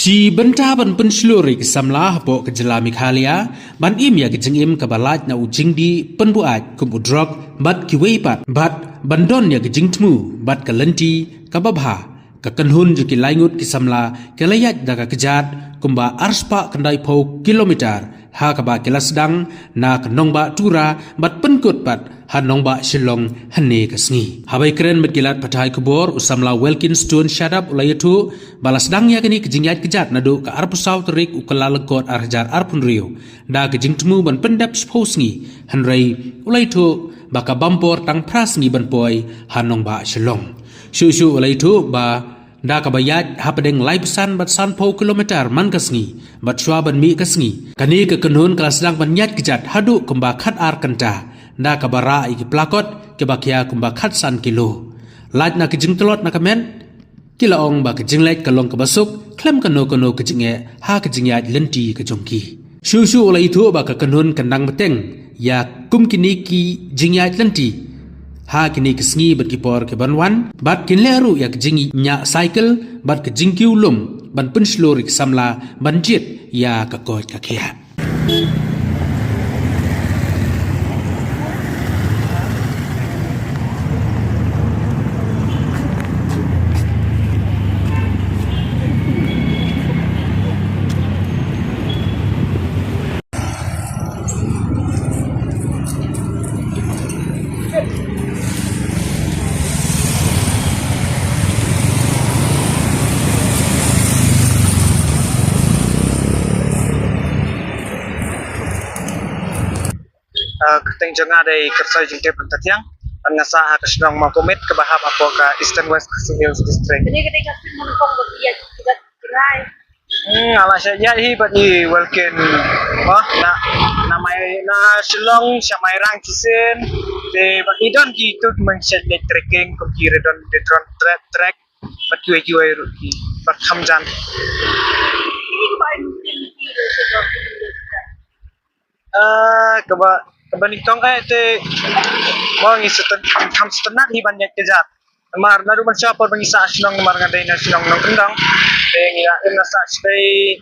Ci benta ban pensluri samlah po ke jela Mikhalia ban im ya gejeng im kabalat na ujing di penbuat kum udrok bat kiweipat bat bandon ya gejeng temu bat kalenti kababha kakenhun juki laingut kisamla kelayat daga kejat kumba arspa kendai po kilometer ha kaba kelasdang na kenongba tura bat penkut bat hanongba shilong hane kasngi habai keren berkilat patai kubor usamla Wilkins tun shadap ulayatu balasdang ya kini kejingyat kejat nadu ke arpusau terik ukala lekot arjar arpun rio da kejing temu ban pendap sposngi hanrei ulayatu baka bampor tang prasngi ban poi hanongba shilong shu ulayatu ba da kabayat hapadeng lai pesan bat sanpo kilometer man kasngi bat shwa ban mi kasngi kani ke kenun kelasdang ban nyat kejat hadu kumba khat ar kanta da kabara iki plakot ke bakia kumba khat san kilo laj na kejing telot na kamen kila ong ba kejing laj kalong kabasuk klem kano kejinge ha kejingyat lenti kejongki shu oleh itu ba kenun kendang beteng ya kum kini ki jingyat lenti ha kini kesngi berkipor ke banwan bat kinleru ya kejingi nya cycle bat kejing kiulum ban penslorik samla banjit ya kakot kakia Kerteng jengah dari kersa jengke pentatiang ngasa kesnong makomet ke bahap apa ke Eastern West Hills District. Ini ketika menungkong bagian juga cerai. Alas saja hi bagi welkin na namai na Shillong siamai rang kisen de bagi don gitu menset de trekking ko kire don de track bat kiwe ruki bat hamjan. Ini kebaik mungkin kebanitong te mo ngi ham setenat hi banyak kejat mar na rumah siapa bangisa asinong mar ngadai na sinong nong kendang te ngi na sa stay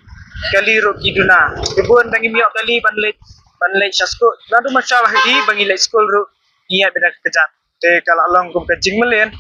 kali ro kiduna kebun tangi miok kali banlet sasko na rumah siapa hi bangi le school ro iya beda kejat te kala long kum kejing melen